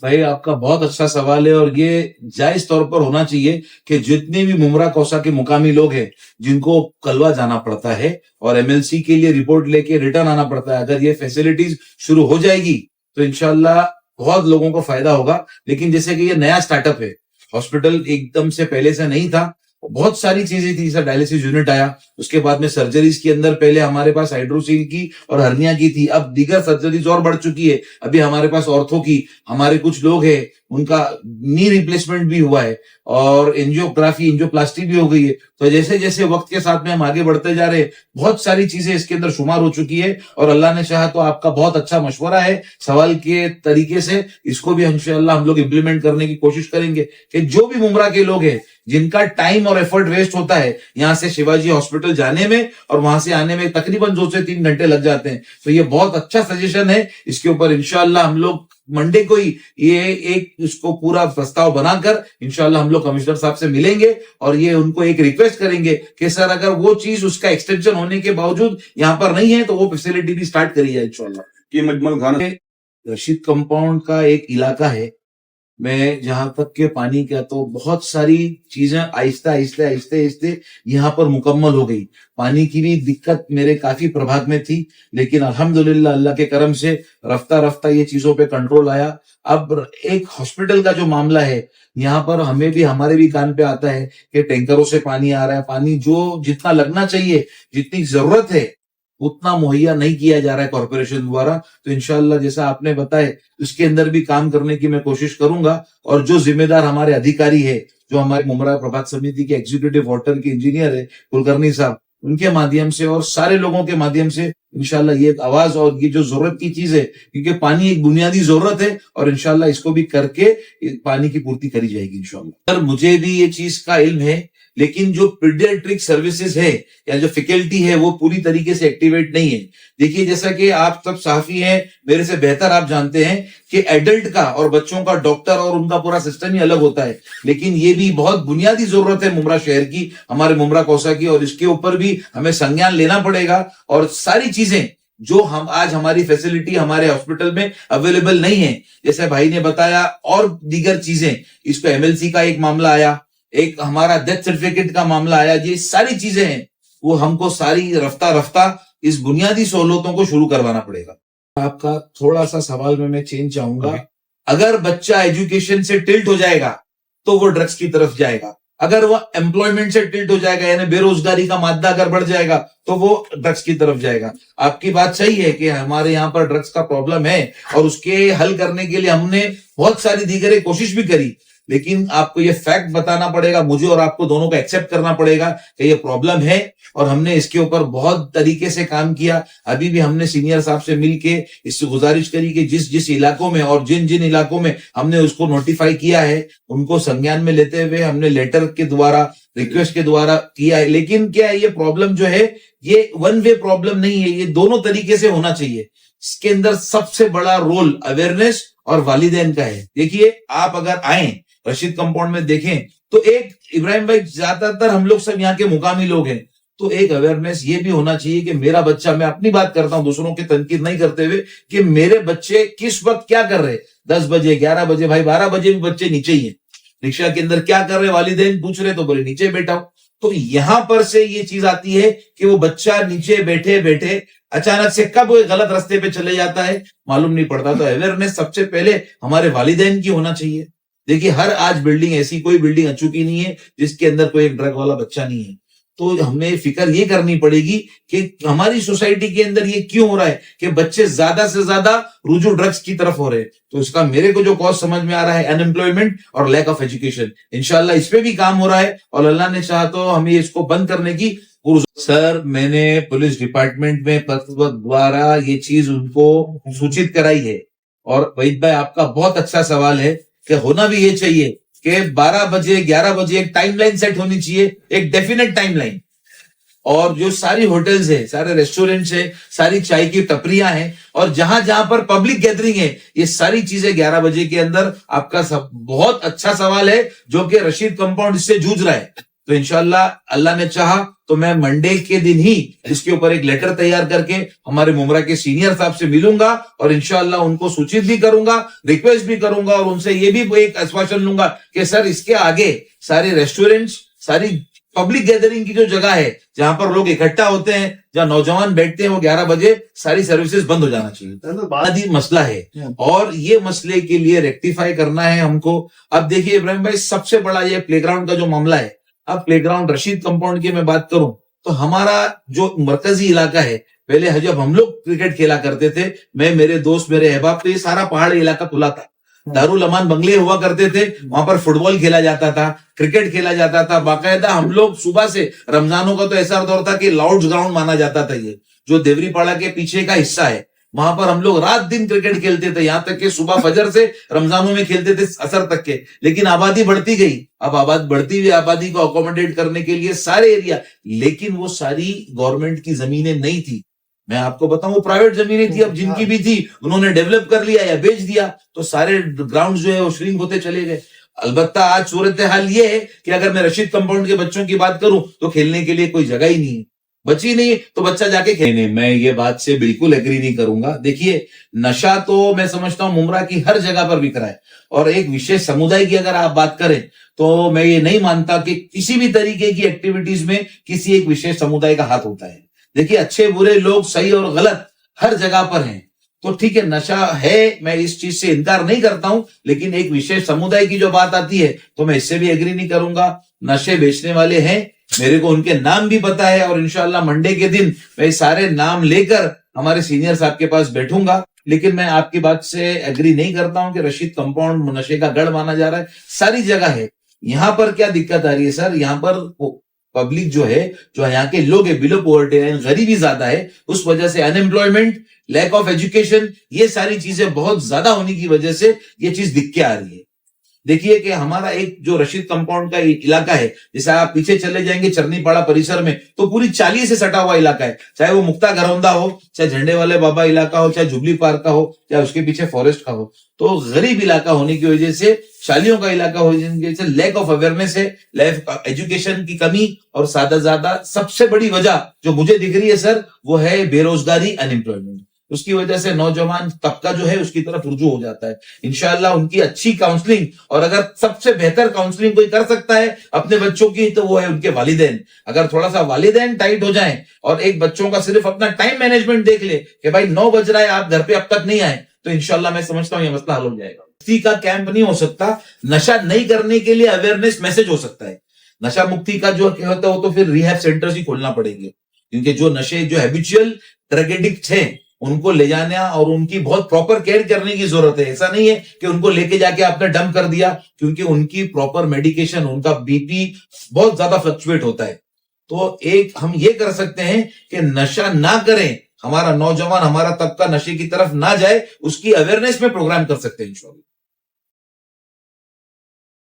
भाई आपका बहुत अच्छा सवाल है और ये जायज तौर पर होना चाहिए कि जितने भी मुमरा कौसा के मुकामी लोग हैं जिनको कलवा जाना पड़ता है और एमएलसी के लिए रिपोर्ट लेके रिटर्न आना पड़ता है, अगर ये फैसिलिटीज शुरू हो जाएगी तो इंशाल्लाह बहुत लोगों को फायदा होगा। लेकिन जैसे कि ये नया स्टार्टअप है, हॉस्पिटल एकदम से पहले से नहीं था, बहुत सारी चीजें थी, जैसा डायलिसिस यूनिट आया, उसके बाद में सर्जरीज के अंदर पहले हमारे पास हाइड्रोसील की और हर्निया की थी, अब दीगर सर्जरीज और बढ़ चुकी है। अभी हमारे पास ऑर्थो की, हमारे कुछ लोग हैं उनका नी रिप्लेसमेंट भी हुआ है और एंजियोग्राफी एंजियोप्लास्टी भी हो गई है। तो जैसे जैसे वक्त के साथ में हम आगे बढ़ते जा रहे हैं, बहुत सारी चीजें इसके अंदर शुमार हो चुकी है और अल्लाह ने चाहा तो आपका बहुत अच्छा मशवरा है सवाल के तरीके से, इसको भी इंशाअल्लाह हम लोग इम्प्लीमेंट करने की कोशिश करेंगे कि जो भी मुमरा के लोग हैं जिनका टाइम और एफर्ट वेस्ट होता है यहां से शिवाजी हॉस्पिटल जाने में और वहां से आने में तकरीबन 2 से 3 घंटे लग जाते हैं, तो ये बहुत अच्छा सजेशन है। इसके ऊपर इंशाअल्लाह हम लोग मंडे को ही ये एक इसको पूरा प्रस्ताव बनाकर इंशाअल्लाह हम लोग कमिश्नर साहब से मिलेंगे और ये उनको एक रिक्वेस्ट करेंगे कि सर अगर वो चीज उसका एक्सटेंशन होने के बावजूद यहाँ पर नहीं है तो वो फैसिलिटी भी स्टार्ट करी जाए इंशाअल्लाह। कि मजमल खान रशीद कंपाउंड का एक इलाका है, मैं जहां तक के पानी का, तो बहुत सारी चीजें आहिस्ते आहिस्ते आहिस्ते आहिस्ते यहाँ पर मुकम्मल हो गई। पानी की भी दिक्कत मेरे काफी प्रभाग में थी, लेकिन अल्हम्दुलिल्लाह अल्लाह के करम से रफ्ता रफ्ता ये चीजों पे कंट्रोल आया। अब एक हॉस्पिटल का जो मामला है यहाँ पर हमें भी, हमारे भी कान पे आता है कि टैंकरों से पानी आ रहा है, पानी जो जितना लगना चाहिए, जितनी जरूरत है उतना मुहैया नहीं किया जा रहा है कॉर्पोरेशन द्वारा। तो इंशाअल्लाह जैसा आपने बताया उसके अंदर भी काम करने की मैं कोशिश करूंगा और जो जिम्मेदार हमारे अधिकारी है, जो हमारे मुमरा प्रभात समिति के एग्जीक्यूटिव वाटर के इंजीनियर है कुलकर्णी साहब, उनके माध्यम से और सारे लोगों के माध्यम से इंशाअल्लाह ये एक आवाज और ये जो जरूरत की चीज है, क्योंकि पानी एक बुनियादी जरूरत है और इंशाअल्लाह इसको भी करके पानी की पूर्ति करी जाएगी इंशाअल्लाह। सर मुझे भी ये चीज का इल्म है, लेकिन जो पीडियाट्रिक सर्विसेज है या जो फैकल्टी है वो पूरी तरीके से एक्टिवेट नहीं है। देखिए जैसा कि आप सब सहाफी हैं, मेरे से बेहतर आप जानते हैं कि एडल्ट का और बच्चों का डॉक्टर और उनका पूरा सिस्टम ही अलग होता है, लेकिन ये भी बहुत बुनियादी जरूरत है मुमरा शहर की, हमारे मुमरा कौसा की, और इसके ऊपर भी हमें संज्ञान लेना पड़ेगा। और सारी चीजें जो हम आज हमारी फैसिलिटी हमारे हॉस्पिटल में अवेलेबल नहीं है, जैसे भाई ने बताया, और दीगर चीजें, इसको एमएलसी का एक मामला आया, एक हमारा डेथ सर्टिफिकेट का मामला आया, ये सारी चीजें हैं वो हमको सारी रफ्ता रफ्ता इस बुनियादी सहूलतों को शुरू करवाना पड़ेगा। आपका थोड़ा सा सवाल में मैं चेंज चाहूंगा। अगर बच्चा एजुकेशन से टिल्ट हो जाएगा तो वो ड्रग्स की तरफ जाएगा, अगर वो एम्प्लॉयमेंट से टिल्ट हो जाएगा यानी बेरोजगारी का मादा अगर बढ़ जाएगा तो वो ड्रग्स की तरफ जाएगा। आपकी बात सही है कि हमारे यहाँ पर ड्रग्स का प्रॉब्लम है और उसके हल करने के लिए हमने बहुत सारी दीगर कोशिश भी करी, लेकिन आपको ये फैक्ट बताना पड़ेगा, मुझे और आपको दोनों को एक्सेप्ट करना पड़ेगा कि ये प्रॉब्लम है और हमने इसके ऊपर बहुत तरीके से काम किया। अभी भी हमने सीनियर साहब से मिलके इससे गुजारिश करी कि जिस जिस इलाकों में और जिन जिन इलाकों में हमने उसको नोटिफाई किया है उनको संज्ञान में लेते हुए हमने लेटर के द्वारा, रिक्वेस्ट के द्वारा किया है। लेकिन क्या है, ये प्रॉब्लम जो है ये वन वे प्रॉब्लम नहीं है, ये दोनों तरीके से होना चाहिए। इसके अंदर सबसे बड़ा रोल अवेयरनेस और वालिदैन का है। देखिए आप अगर आए रशीद कंपाउंड में देखें तो एक इब्राहिम भाई, ज्यादातर हम लोग सब यहाँ के मुकामी लोग हैं, तो एक अवेयरनेस ये भी होना चाहिए कि मेरा बच्चा, मैं अपनी बात करता हूं दूसरों की तनकीद नहीं करते हुए, कि मेरे बच्चे किस वक्त क्या कर रहे, 10 बजे 11 बजे, भाई 12 बजे भी बच्चे नीचे ही है, रिक्शा के अंदर क्या कर रहे, वालिदैन पूछ रहे तो बोले नीचे बैठा हूं। तो यहां पर से ये चीज आती है कि वो बच्चा नीचे बैठे बैठे अचानक से कब वो गलत रास्ते पे चले जाता है मालूम नहीं पड़ता। तो अवेयरनेस सबसे पहले हमारे वालिदैन की होना चाहिए। देखिए हर आज बिल्डिंग, ऐसी कोई बिल्डिंग अचूकी नहीं है जिसके अंदर कोई एक ड्रग वाला बच्चा नहीं है। तो हमें फिक्र ये करनी पड़ेगी कि हमारी सोसाइटी के अंदर ये क्यों हो रहा है कि बच्चे ज्यादा से ज्यादा रुजू ड्रग्स की तरफ हो रहे हैं। तो इसका मेरे को जो कॉज समझ में आ रहा है अनएम्प्लॉयमेंट और लैक ऑफ एजुकेशन। इंशाल्लाह इस पे भी काम हो रहा है और अल्लाह ने चाहा तो हमें इसको बंद करने की। सर मैंने पुलिस डिपार्टमेंट में पत्र द्वारा ये चीज उनको सूचित कराई है। और वहीद भाई आपका बहुत अच्छा सवाल है कि होना भी ये चाहिए कि 12 बजे 11 बजे एक टाइमलाइन सेट होनी चाहिए, एक डेफिनेट टाइमलाइन। और जो सारी होटल्स है, सारे रेस्टोरेंट्स है, सारी चाय की टपरियां हैं और जहां जहां पर पब्लिक गैदरिंग है, ये सारी चीजें 11 बजे के अंदर। आपका बहुत अच्छा सवाल है जो कि रशीद कंपाउंड इससे जूझ रहा है। तो इंशाल्लाह अल्लाह ने चाहा तो मैं मंडे के दिन ही इसके ऊपर एक लेटर तैयार करके हमारे मुमरा के सीनियर साहब से मिलूंगा और इंशाल्लाह उनको सूचित भी करूंगा, रिक्वेस्ट भी करूंगा और उनसे ये भी एक आश्वासन लूंगा कि सर इसके आगे सारे रेस्टोरेंट्स, सारी पब्लिक गैदरिंग की जो जगह है जहां पर लोग इकट्ठा होते हैं, जहां नौजवान बैठते हैं, वो 11 बजे सारी सर्विसेज बंद हो जाना चाहिए। बुनियादी मसला है और ये मसले के लिए रेक्टिफाई करना है हमको। अब देखिए इब्राहिम भाई, सबसे बड़ा ये प्लेग्राउंड का जो मामला है, अब प्लेग्राउंड रशीद कंपाउंड की मैं बात करूं तो हमारा जो मरकजी इलाका है, पहले जब हम लोग क्रिकेट खेला करते थे, मैं, मेरे दोस्त, मेरे अहबाब, तो ये सारा पहाड़ी इलाका खुला था। दारुल अमान बंगले हुआ करते थे, वहां पर फुटबॉल खेला जाता था, क्रिकेट खेला जाता था बाकायदा। हम लोग सुबह से, रमजानों का तो ऐसा दौर था कि लाउड्स ग्राउंड माना जाता था, ये जो देवरीपाड़ा के पीछे का हिस्सा है, वहां पर हम लोग रात दिन क्रिकेट खेलते थे, यहां तक कि सुबह फजर से रमजानों में खेलते थे असर तक के। लेकिन आबादी बढ़ती गई, अब बढ़ती हुई आबादी को अकोमोडेट करने के लिए सारे एरिया, लेकिन वो सारी गवर्नमेंट की जमीनें नहीं थी। मैं आपको बताऊं, वो प्राइवेट जमीनें थी, अब जिनकी भी थी उन्होंने डेवलप कर लिया या बेच दिया, तो सारे ग्राउंड जो है वो श्रिंक होते चले गए। अलबत्ता आज सूरत हाल ये है कि अगर मैं रशीद कंपाउंड के बच्चों की बात करूं तो खेलने के लिए कोई जगह ही नहीं है, बची नहीं, तो बच्चा जाके खेलने। मैं ये बात से बिल्कुल एग्री नहीं करूंगा। देखिए, नशा तो मैं समझता हूं मुमरा की हर जगह पर बिक रहा है, और एक विशेष समुदाय की अगर आप बात करें तो मैं ये नहीं मानता कि किसी भी तरीके की एक्टिविटीज में किसी एक विशेष समुदाय का हाथ होता है। देखिए, अच्छे बुरे लोग, सही और गलत हर जगह पर हैं, तो ठीक है, नशा है, मैं इस चीज से इनकार नहीं करता हूं, लेकिन एक विशेष समुदाय की जो बात आती है तो मैं इससे भी एग्री नहीं करूंगा। नशे बेचने वाले हैं, मेरे को उनके नाम भी पता है, और इंशाल्लाह मंडे के दिन मैं सारे नाम लेकर हमारे सीनियर साहब के पास बैठूंगा। लेकिन मैं आपकी बात से एग्री नहीं करता हूं कि रशीद कंपाउंड नशे का गढ़ माना जा रहा है, सारी जगह है। यहां पर क्या दिक्कत आ रही है सर, यहां पर पब्लिक जो है, जो यहाँ के लोग है, बिलो पॉवर्टी लाइन, गरीबी ज्यादा है, उस वजह से अनएम्प्लॉयमेंट, लैक ऑफ एजुकेशन, ये सारी चीजें बहुत ज्यादा होने की वजह से ये चीज दिख के आ रही है। देखिए कि हमारा एक जो रशीद कंपाउंड का इलाका है, जैसे आप पीछे चले जाएंगे चरनीपाड़ा परिसर में, तो पूरी 40 से सटा हुआ इलाका है, चाहे वो मुक्ता घरौंदा हो, चाहे झंडे वाले बाबा इलाका हो, चाहे जुबली पार्क का हो, चाहे उसके पीछे फॉरेस्ट का हो। तो गरीब इलाका होने की वजह से, शालियों का इलाका होने की वजह से लैक ऑफ अवेयरनेस है, लैक ऑफ एजुकेशन की कमी, और ज्यादा सबसे बड़ी वजह जो मुझे दिख रही है सर, वो है बेरोजगारी, अनएम्प्लॉयमेंट। उसकी वजह से नौजवान तबका जो है उसकी तरफ रुजू हो जाता है। इंशाल्लाह उनकी अच्छी काउंसलिंग, और अगर सबसे बेहतर काउंसलिंग कोई कर सकता है अपने बच्चों की, तो वो है उनके वालिदैन। अगर थोड़ा सा वालिदैन टाइट हो जाएं और एक बच्चों का सिर्फ अपना टाइम मैनेजमेंट देख ले कि भाई 9 बज रहा है, आप घर पे अब तक नहीं आए, तो इंशाल्लाह मैं समझता हूं ये मसला हल हो जाएगा। मुक्ति का कैंप नहीं हो सकता, नशा नहीं करने के लिए अवेयरनेस मैसेज हो सकता है। नशा मुक्ति का जो होता है वो तो फिर रिहैब सेंटर्स ही खोलना पड़ेंगे, क्योंकि जो नशे, जो हैबिचुअल ड्रग एडिक्ट हैं, उनको ले जाना और उनकी बहुत प्रॉपर केयर करने की जरूरत है। ऐसा नहीं है कि उनको लेके जाके आपने डंप कर दिया, क्योंकि उनकी प्रॉपर मेडिकेशन, उनका बीपी बहुत ज्यादा फ्लक्चुएट होता है। तो एक हम ये कर सकते हैं कि नशा ना करें, हमारा नौजवान, हमारा तबका नशे की तरफ ना जाए, उसकी अवेयरनेस में प्रोग्राम कर सकते हैं इंशाल्लाह।